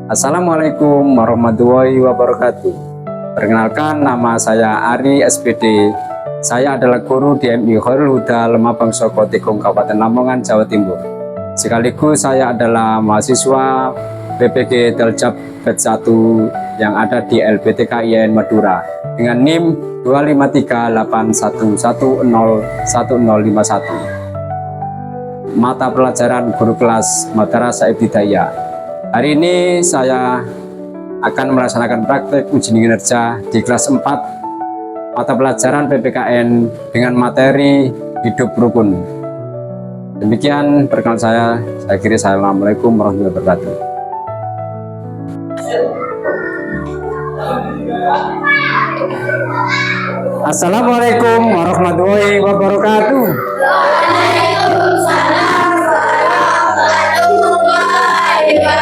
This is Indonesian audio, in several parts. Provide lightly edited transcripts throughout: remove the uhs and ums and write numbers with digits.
Assalamualaikum warahmatullahi wabarakatuh. Perkenalkan, nama saya Ari SPD. Saya adalah guru di MI Khairul Huda Lemabang Soko Tikung Kabupaten Lamongan, Jawa Timur. Sekaligus saya adalah mahasiswa PPG Teljab Batch 1 yang ada di LPTKIN Madura dengan NIM 25381101051. Mata pelajaran guru kelas Madrasah Ibtidaiyah. Hari ini saya akan melaksanakan praktek uji kinerja di kelas 4 mata pelajaran PPKN dengan materi hidup rukun. Demikian perkenalan saya kira. Assalamualaikum warahmatullahi wabarakatuh. Assalamualaikum warahmatullahi wabarakatuh. Waalaikumsalam warahmatullahi wabarakatuh.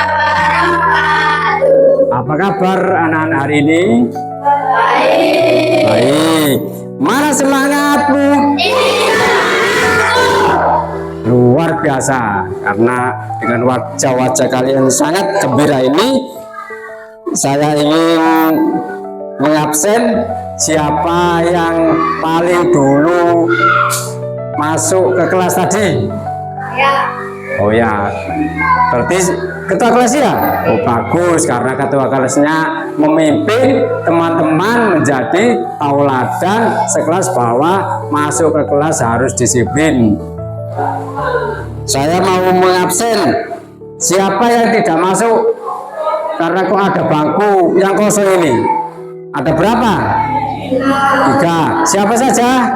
Apa kabar anak-anak hari ini? Baik. Baik. Mana semangatmu? Luar biasa, karena dengan wajah-wajah kalian sangat gembira ini, saya ingin mengabsen siapa yang paling dulu masuk ke kelas tadi. Ya. Oh ya, berarti ketua kelas ya? Oh bagus, karena ketua kelasnya memimpin teman-teman menjadi tauladan sekelas bahwa masuk ke kelas harus disiplin. Saya mau mengabsen siapa yang tidak masuk karena kok ada bangku yang kosong ini. Ada berapa? 3. Siapa saja?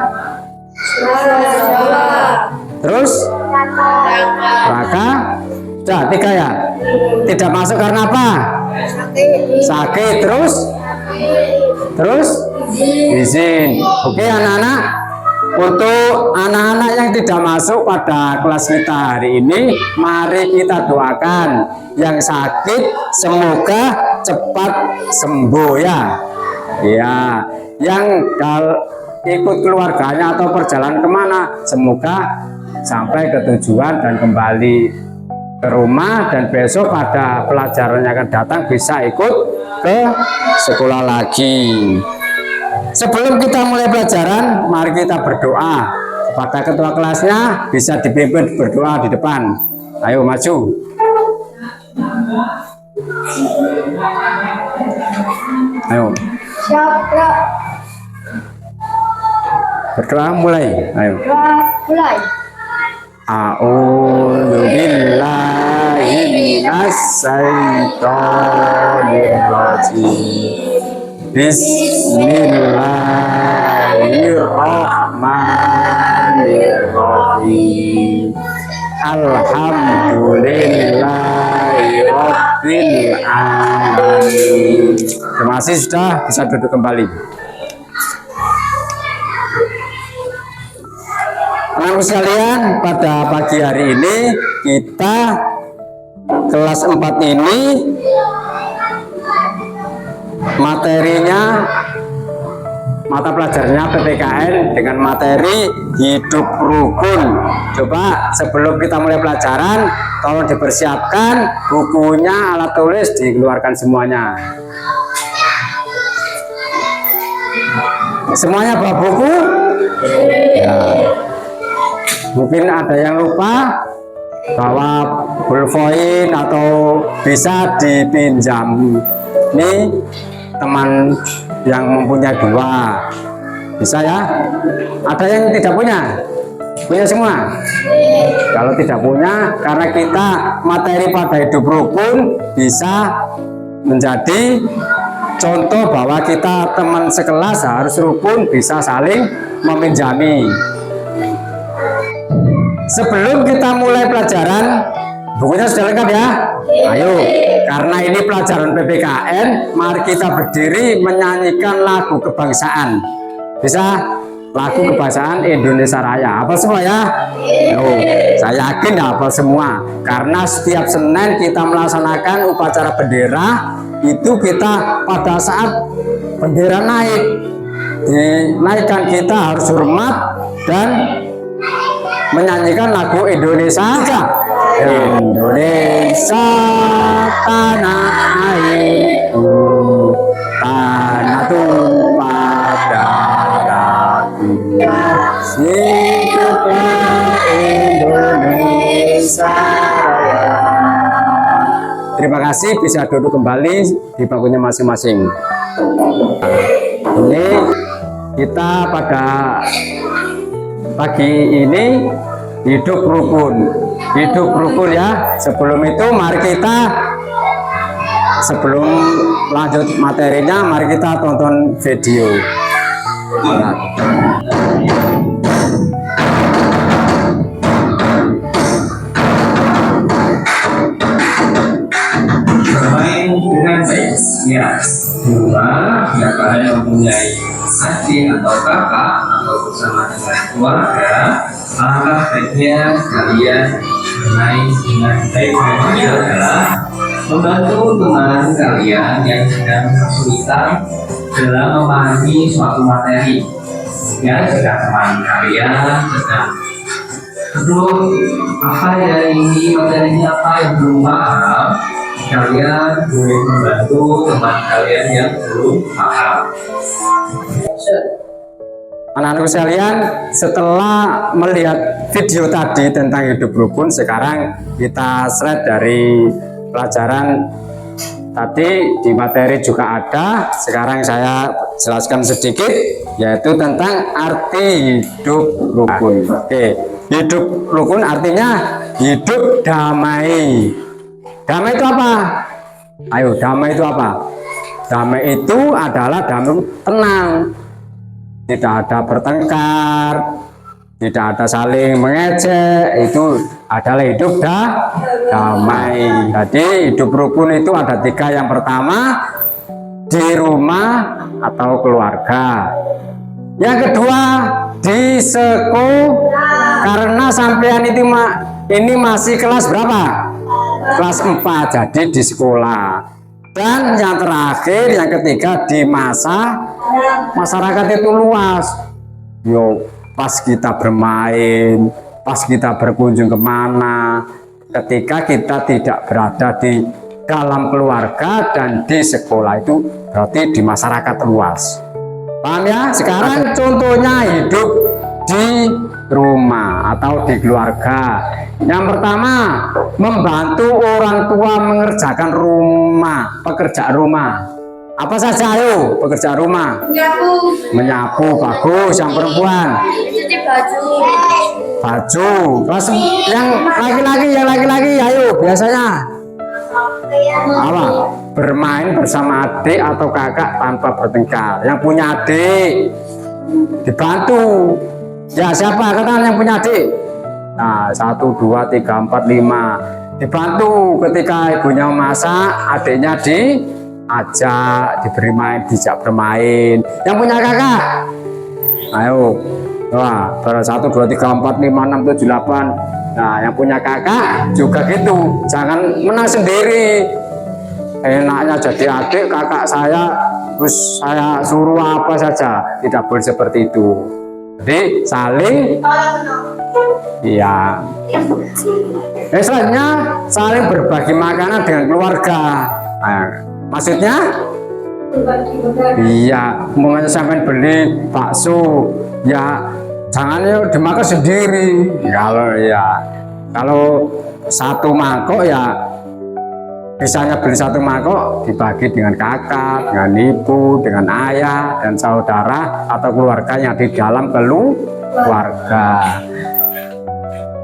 Terus? Raka? Sudah 3 ya? Tidak masuk karena apa? Sakit. Terus? Izin. Oke anak-anak, untuk anak-anak yang tidak masuk pada kelas kita hari ini, mari kita doakan yang sakit semoga cepat sembuh ya. Ya, yang ikut keluarganya atau perjalanan kemana, semoga sampai ke tujuan dan kembali ke rumah, dan besok pada pelajaran yang akan datang bisa ikut ke sekolah lagi. Sebelum kita mulai pelajaran, mari kita berdoa kepada ketua kelasnya, bisa dipimpin berdoa di depan. Ayo maju. Ayo. Siapa? Berdoa mulai. Ayo. Mulai. A'udzu billahi minasyaitonir rajim. Bismillahirrahmanirrahim. Alhamdulillahirabbil alamin. Terima kasih, sudah bisa duduk kembali. Anak-anak sekalian, pada pagi hari ini kita kelas 4 ini materinya, mata pelajarannya PPKN dengan materi hidup rukun. Coba sebelum kita mulai pelajaran, tolong dipersiapkan bukunya, alat tulis dikeluarkan semuanya. Semuanya bawa buku? Ya. Mungkin ada yang lupa bawa pulpoin atau bisa dipinjam. Ini teman yang mempunyai 2 bisa ya. Ada yang tidak punya? Punya semua? Kalau tidak punya, karena kita materi pada hidup rukun bisa menjadi contoh bahwa kita teman sekelas harus rukun, bisa saling meminjami. Sebelum kita mulai pelajaran, bukunya sudah lengkap ya? Ayo, karena ini pelajaran PPKN, mari kita berdiri menyanyikan lagu kebangsaan. Bisa? Lagu kebangsaan Indonesia Raya. Hafal semua ya? Ayo, saya yakin hafal semua. Karena setiap Senin kita melaksanakan upacara bendera, itu kita pada saat bendera naik, dinaikkan kita harus hormat dan menyanyikan lagu Indonesia. Indonesia tanah kasih bisa duduk kembali di bangkunya masing-masing. Ini kita pada pagi ini hidup rukun ya. Sebelum itu mari kita, sebelum lanjut materinya, mari kita tonton video. Bermain dengan baik. Ya, dua, jika kalian mempunyai adik atau kakak atau bersama dengan keluarga, alangkah baiknya kalian bermain dengan baik. Ini adalah membantu teman kalian yang sedang kesulitan dalam memahami suatu materi. Ya, jika teman kalian sedang belum apa ya ini materinya apa yang belum paham, kalian boleh membantu teman kalian yang belum paham. Anak-anakku sekalian, setelah melihat video tadi tentang hidup rukun, sekarang kita slide dari pelajaran tadi di materi juga ada. Sekarang saya jelaskan sedikit, yaitu tentang arti hidup rukun. Oke, hidup rukun artinya hidup damai. Damai itu apa? Ayo, damai itu apa? Damai itu adalah damai tenang. Tidak ada bertengkar, tidak ada saling mengejek, itu adalah hidup damai. Jadi hidup rukun itu ada tiga. Yang pertama di rumah atau keluarga. Yang kedua di sekolah, karena sampean itu ini masih kelas berapa? Kelas 4, jadi di sekolah. Dan yang terakhir, yang ketiga di masyarakat itu luas. Yo, pas kita bermain, pas kita berkunjung kemana, ketika kita tidak berada di dalam keluarga dan di sekolah, itu berarti di masyarakat luas. Paham ya? Sekarang contohnya hidup di rumah atau di keluarga. Yang pertama, membantu orang tua mengerjakan pekerjaan rumah. Apa saja ayo pekerjaan rumah? Menyapu, bagus. Yang perempuan? Cuci baju. Terus yang laki-laki ayo biasanya apa? Bermain bersama adik atau kakak tanpa bertengkar. Yang punya adik dibantu. Ya, siapa katakan yang punya adik? Nah, 1, 2, 3, 4, 5 dibantu ketika ibunya memasak, adiknya diajak, diberi main, dijak bermain. Yang punya kakak, ayo, wah, 1, 2, 3, 4, 5, 6, 7, 8. Nah, yang punya kakak juga gitu, jangan menang sendiri. Enaknya jadi adik kakak saya, terus saya suruh apa saja, tidak boleh seperti itu. Jadi saling, iya. Selanjutnya saling berbagi makanan dengan keluarga. Nah, maksudnya, iya, mau sampai beli bakso, ya jangan dimakan sendiri. Kalau satu mangkok ya misalnya beli satu mangkok dibagi dengan kakak, dengan ibu, dengan ayah dan saudara atau keluarganya di dalam keluarga.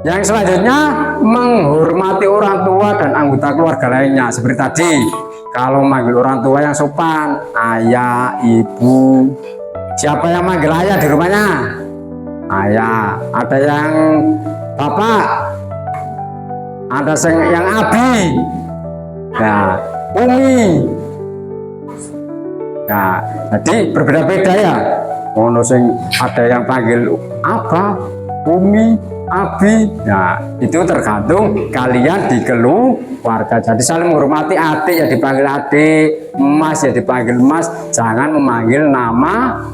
Yang selanjutnya menghormati orang tua dan anggota keluarga lainnya. Seperti tadi, kalau manggil orang tua yang sopan, ayah, ibu. Siapa yang manggil ayah di rumahnya? Ayah. Ada yang bapak, ada yang abi. Nah, umi. Nah, jadi berbeda-beda ya. Ada yang panggil apa, umi, abi. Nah, itu tergantung kalian di keluarga. Jadi saling menghormati. Adik ya dipanggil adik, mas ya dipanggil mas. Jangan memanggil namanya.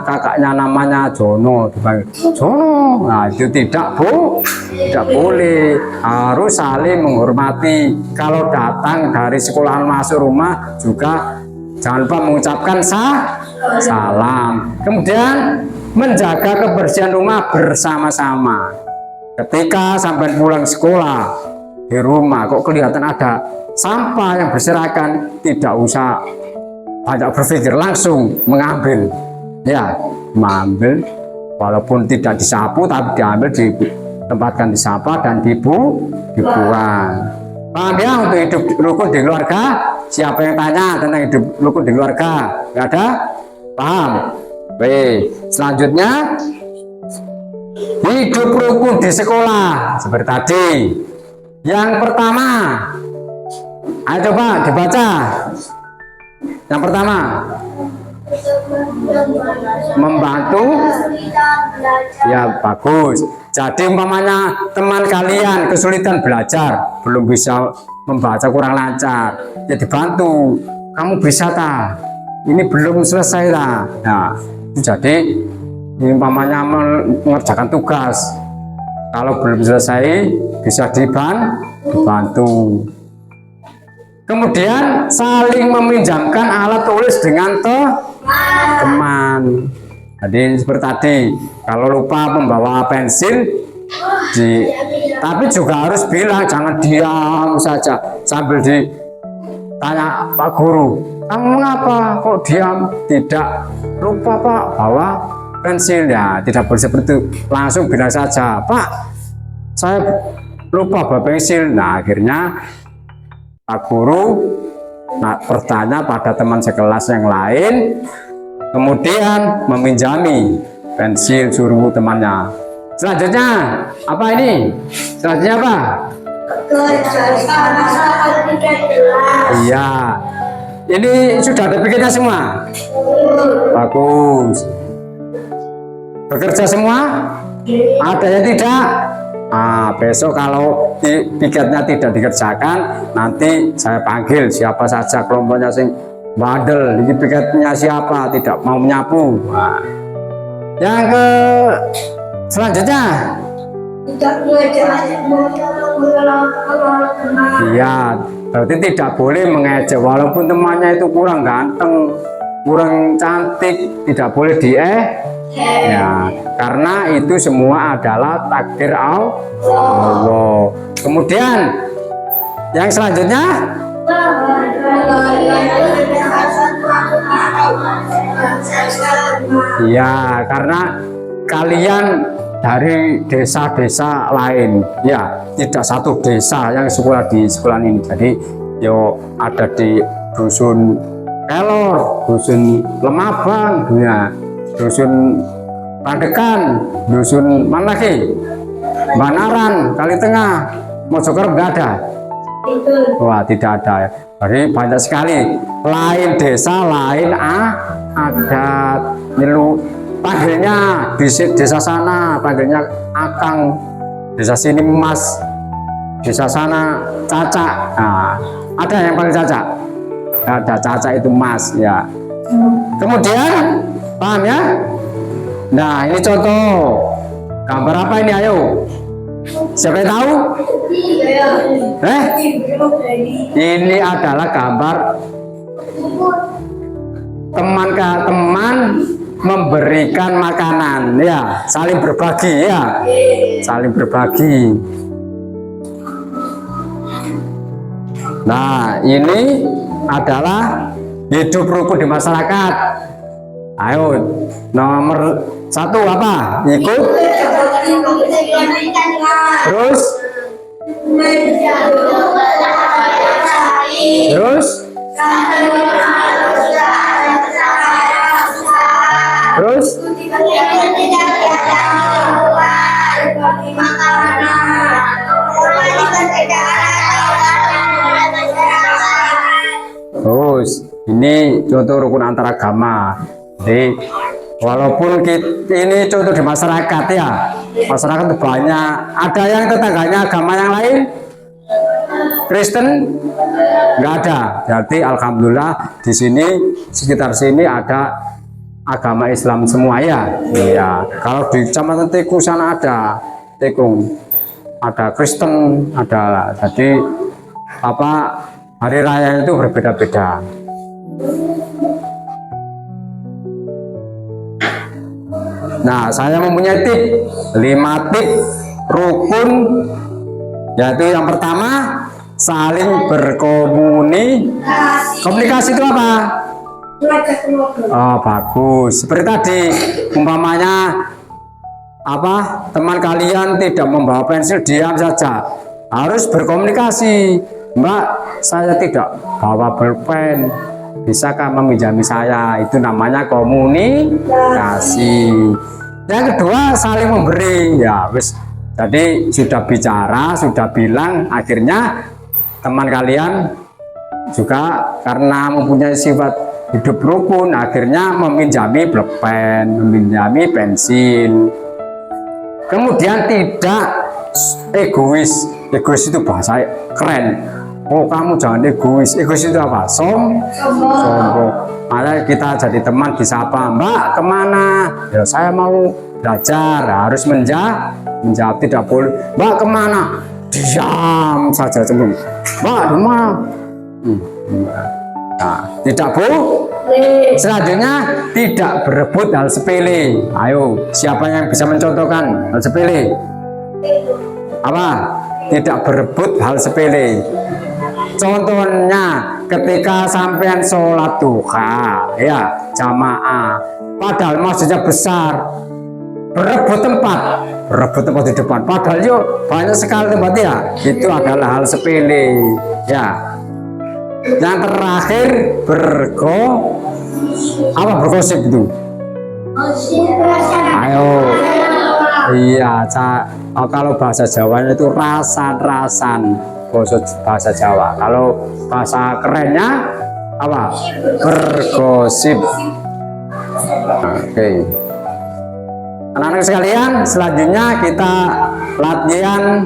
Kakaknya namanya Jono, dipanggil Jono. Nah, itu tidak boleh. Harus saling menghormati. Kalau datang dari sekolahan masuk rumah juga jangan lupa mengucapkan salam. Kemudian menjaga kebersihan rumah bersama-sama. Ketika sampai pulang sekolah, di rumah kok kelihatan ada sampah yang berserakan, tidak usah banyak berpikir, langsung mengambil, ya, mengambil walaupun tidak disapu tapi diambil, ditempatkan di sampah dan dibuang. Paham ya untuk hidup rukun di keluarga? Siapa yang tanya tentang hidup rukun di keluarga? Nggak ada? Paham? Baik, selanjutnya hidup rukun di sekolah seperti tadi. Yang pertama, ayo coba dibaca. Yang pertama, membantu, ya bagus. Jadi umpamanya teman kalian kesulitan belajar, belum bisa membaca, kurang lancar, ya dibantu. Kamu bisa tak? Ini belum selesai tak? Nah, jadi umpamanya mengerjakan tugas, kalau belum selesai bisa dibantu. Kemudian saling meminjamkan alat tulis dengan teman. Jadi seperti tadi, kalau lupa membawa pensil, tapi juga harus bilang, jangan diam saja sambil ditanya Pak Guru, kamu mengapa kok diam? Tidak, lupa Pak bawa pensil. Ya tidak boleh seperti itu, langsung bilang saja, Pak saya lupa bawa pensil. Nah akhirnya Pak Guru bertanya pada teman sekelas yang lain, kemudian meminjami pensil suruh temannya. Selanjutnya apa ini? Selanjutnya apa? Iya, ini sudah ada pikirnya semua. Bagus. Bekerja semua? Ada yang tidak? Besok kalau piketnya tidak dikerjakan, nanti saya panggil siapa saja kelompoknya sing bandel. Ini piketnya siapa tidak mau menyapu. Yang selanjutnya, iya, berarti tidak boleh mengejek walaupun temannya itu kurang ganteng, kurang cantik, tidak boleh ya, karena itu semua adalah takdir Allah. Kemudian yang selanjutnya, ya, karena kalian dari desa-desa lain, ya, tidak satu desa yang sekolah di sekolah ini. Jadi yo ada di dusun Kelor, dusun Lemabang, ya, dusun Pandekan, dusun mana lagi? Banaran, Kali Tengah, Mojokerto nggak ada. Wah, tidak ada ya. Jadi banyak sekali. Lain desa, lain adat. Nilu panggilnya di desa sana, panggilnya Akang, desa sini Mas, desa sana Caca. Nah, ada yang panggil Caca? Ada, Caca itu Mas, ya. Kemudian paham ya? Nah ini contoh gambar apa ini, ayo siapa yang tahu? Ini adalah gambar teman memberikan makanan, ya, saling berbagi, ya, saling berbagi. Nah ini adalah hidup rukun di masyarakat. Ayo, nomor 1 apa? Ikut. Terus? Terus? Terus? Terus, ini contoh rukun antar agama. Jadi walaupun ini contoh di masyarakat, ya, masyarakat itu banyak, ada yang tetangganya agama yang lain, Kristen nggak ada. Jadi alhamdulillah di sini sekitar sini ada agama Islam semua, ya. Ya, kalau di Kecamatan Tekung sana ada Tekung, ada Kristen, ada. Jadi apa hari raya itu berbeda-beda. Nah, saya mempunyai tip 5 tip rukun Yaitu yang pertama saling komunikasi itu apa? Oh, bagus. Seperti tadi umpamanya apa, teman kalian tidak membawa pensil, diam saja, harus berkomunikasi. Mbak, saya tidak bawa bolpen, bisakah meminjami saya? Itu namanya komunikasi. Yang kedua saling memberi. Ya wis, jadi sudah bicara, sudah bilang, akhirnya teman kalian juga karena mempunyai sifat hidup rukun, akhirnya meminjami bolpen, meminjami pensil. Kemudian tidak egois. Egois itu bahasa keren. Oh, kamu jangan egois. Egois itu apa? Sombong. Makanya kita jadi teman disapa, Mbak kemana? Ya saya mau belajar. Harus menjawab, tidak boleh. Mbak kemana? Diam saja cembung. Mbak di mana? Nah, tidak boleh. Selanjutnya tidak berebut hal sepele. Ayo, siapa yang bisa mencontohkan hal sepele? Apa? Tidak berebut hal sepele. Contohnya ketika sampean sholat duha, ya jamaah, padahal masjidnya besar, berebut tempat di depan. Padahal yuk banyak sekali tempatnya. Itu adalah hal sepele. Ya. Yang terakhir bergosip itu. Ayo. Iya, kalau bahasa Jawanya itu rasan-rasan. Bahasa Jawa. Kalau bahasa kerennya apa? Bergosip. Oke. Anak-anak sekalian, selanjutnya kita latihan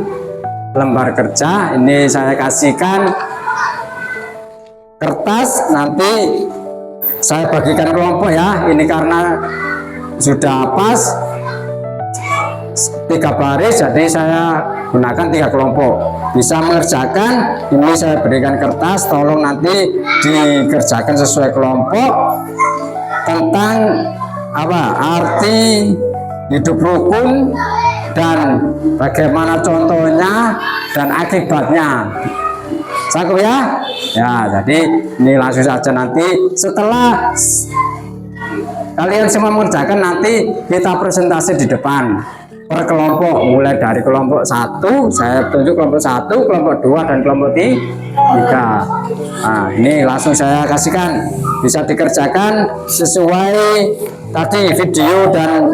lembar kerja. Ini saya kasihkan kertas, nanti saya bagikan kelompok ya. Ini karena sudah pas 3 baris, jadi saya gunakan 3 kelompok. Bisa mengerjakan, ini saya berikan kertas, tolong nanti dikerjakan sesuai kelompok tentang apa arti hidup rukun dan bagaimana contohnya dan akibatnya. Sanggup ya? Ya, jadi ini langsung saja, nanti setelah kalian semua mengerjakan, nanti kita presentasi di depan per kelompok, mulai dari kelompok 1, saya tunjuk kelompok 1, kelompok 2, dan kelompok 3. Nah, ini langsung saya kasihkan, bisa dikerjakan sesuai tadi video dan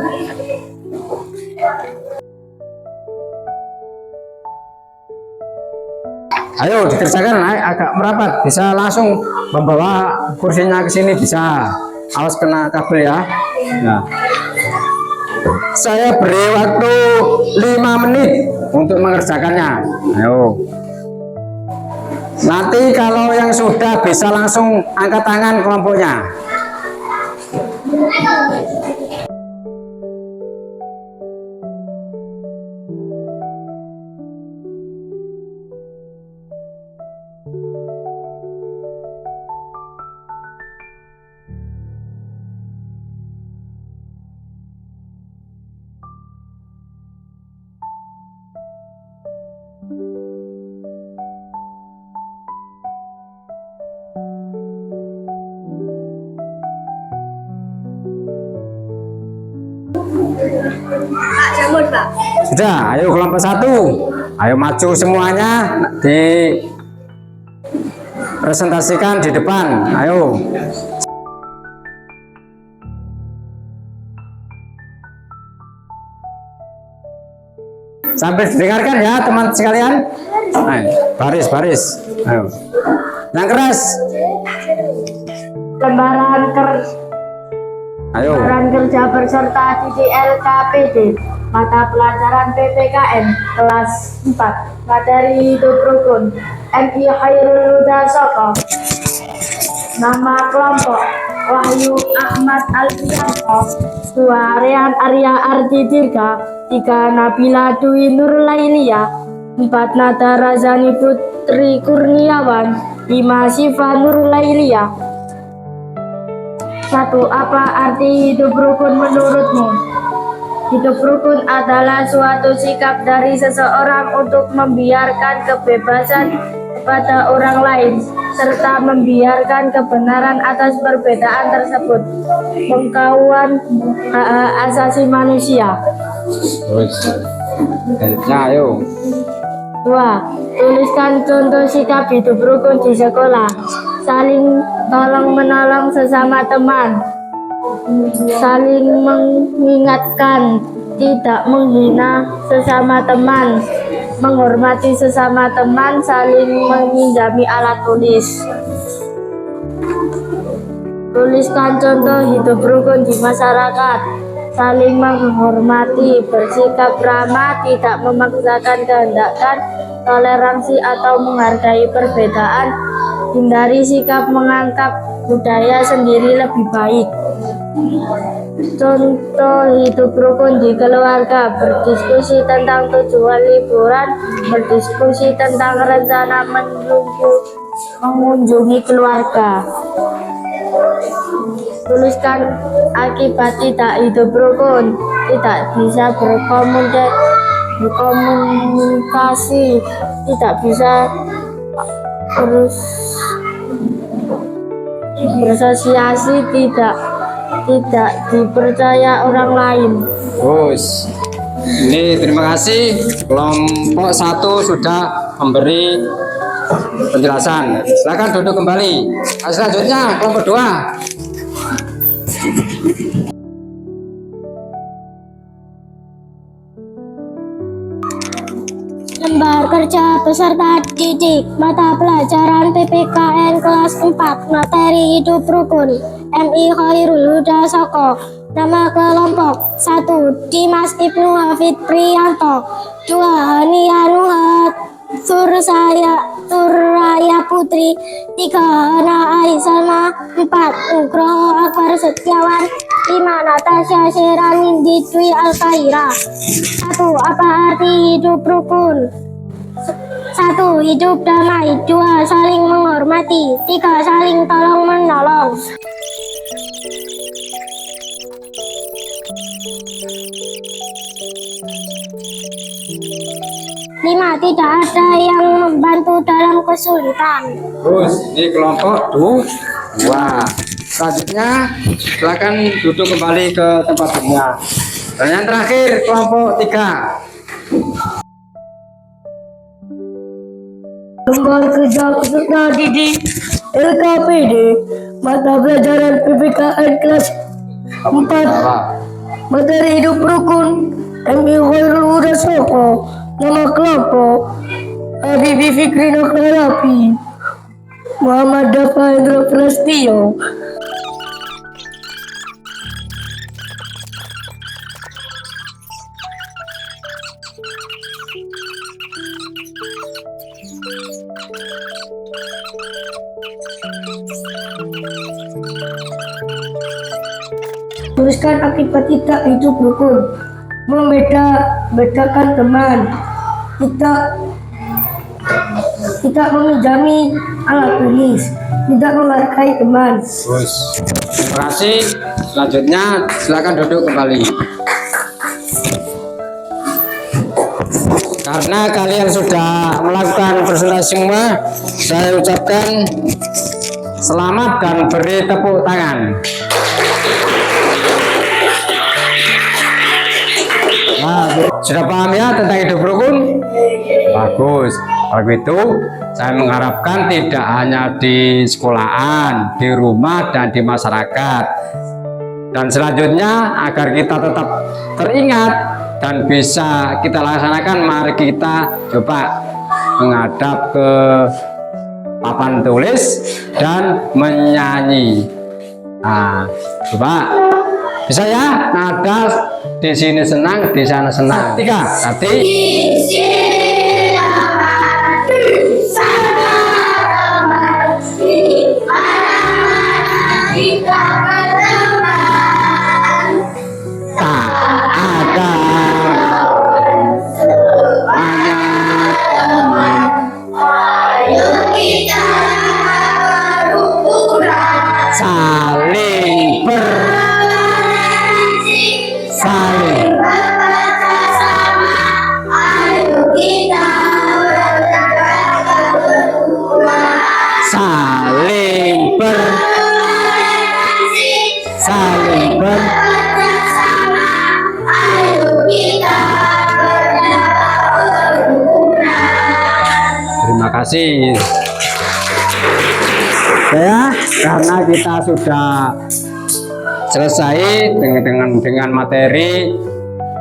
ayo dikerjakan. Agak merapat, bisa langsung membawa kursinya ke sini, bisa. Awas kena kabel ya. Nah, saya beri waktu 5 menit untuk mengerjakannya. Ayo. Nanti kalau yang sudah bisa langsung angkat tangan kelompoknya. Sudah, ayo kelompok 1, ayo maju semuanya, dipresentasikan di depan. Ayo. Sambil didengarkan ya teman sekalian. Ayo, baris. Ayo. Yang keras. Lembaran kerja berserta DDLKPD, mata pelajaran PPKN kelas 4, materi hidup rukun, MI Khairul Huda Soko. Nama kelompok Wahyu Ahmad Alfianto, 2 Rehan Arya Ardi Dirga, 3 Nabila Dwi Nur Lailia, 4 Nada Razani Putri Kurniawan, 5 Syifa Nur Lailia. 1. Apa arti hidup rukun menurutmu? Hidup rukun adalah suatu sikap dari seseorang untuk membiarkan kebebasan kepada orang lain serta membiarkan kebenaran atas perbedaan tersebut. Pengkajuan hak asasi manusia. Terus, ayo. 2. Tuliskan contoh sikap hidup rukun di sekolah. Saling tolong menolong sesama teman. Saling mengingatkan, tidak menghina sesama teman. Menghormati sesama teman, saling meminjami alat tulis. Tuliskan contoh hidup rukun di masyarakat. Saling menghormati, bersikap ramah, tidak memaksakan kehendak, toleransi atau menghargai perbedaan, hindari sikap menganggap budaya sendiri lebih baik. Contoh hidup rukun di keluarga, berdiskusi tentang tujuan liburan, berdiskusi tentang rencana mengunjungi keluarga. Tuliskan akibat tidak hidup rukun, tidak bisa berkomunikasi, tidak bisa bersosiasi, tidak dipercaya orang lain. Terus, ini terima kasih kelompok 1 sudah memberi penjelasan. Silakan duduk kembali. Selanjutnya kelompok 2. Lembar kerja peserta didik mata pelajaran PPKN kelas 4 materi hidup rukun MI Khairul Huda Soko. Nama kelompok 1 Dimas Ibnu Hafid Priyanto, 2 Hania Nuhat Suraya Putri, 3 Hana Aisalma, 4 Nugroho Akbar Setiawan, 5 Natasha Sheranindi Dwi Alkaira. 1. Apa arti hidup rukun? 1. Hidup damai, 2. Saling menghormati, 3. Saling tolong menolong. 5. Tidak ada yang membantu dalam kesulitan. Terus, ini kelompok 2. Selanjutnya, silakan duduk kembali ke tempat duduknya. Dan yang terakhir, kelompok 3. Lembar kerja peserta didik LKPD mata pelajaran PPKN kelas 4 materi hidup rukun MI Khairul Huda Soko. Nama kelompok Habibi Fikri Nokralapi, Muhammad Dafa Hendra Prastio. Tuliskan akibat tidak hidup rukun. Membedakan teman, tidak meminjami alat tulis, tidak menghargai teman. Terus, terima kasih. Selanjutnya, silakan duduk kembali. Karena kalian sudah melakukan presentasi semua, saya ucapkan selamat dan beri tepuk tangan. Nah, sudah paham ya tentang hidup rukun? Bagus. Kalau begitu, saya mengharapkan tidak hanya di sekolahan, di rumah, dan di masyarakat. Dan selanjutnya, agar kita tetap teringat dan bisa kita laksanakan, mari kita coba menghadap ke papan tulis dan menyanyi. Nah, coba. Bisa ya? Nada di sini senang, di sana senang. 3, tadi. Tak ada banyak teman. Saling saling saling Terima kasih. Ya, karena kita sudah selesai dengan materi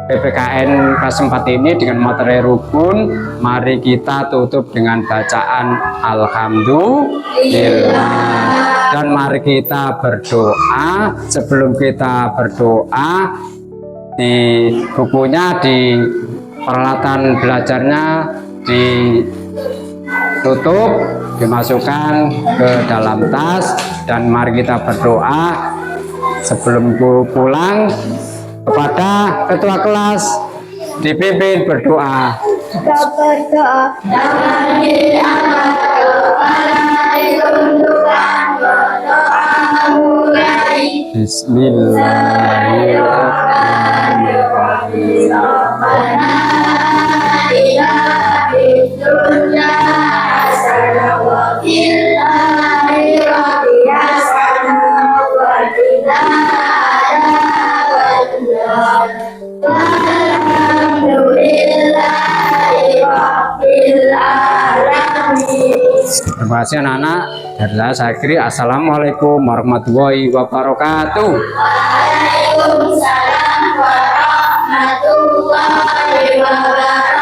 PPKN kelas 4 ini dengan materi rukun, mari kita tutup dengan bacaan Alhamdulillah, dan mari kita berdoa. Sebelum kita berdoa, di bukunya, di peralatan belajarnya ditutup, dimasukkan ke dalam tas, dan mari kita berdoa sebelum pulang. Kepada ketua kelas dipimpin berdoa. Kita berdoa. Jangan diangkat kepala ditundukkan, berdoa mulai. Bismillahirrahmanirrahim. Rabbana atina fid dunya hasanah wa fil akhirati hasanah wa qina Terima kasih anak-anak. Dari saya akhiri, assalamualaikum warahmatullahi wabarakatuh. Waalaikumsalam warahmatullahi wabarakatuh.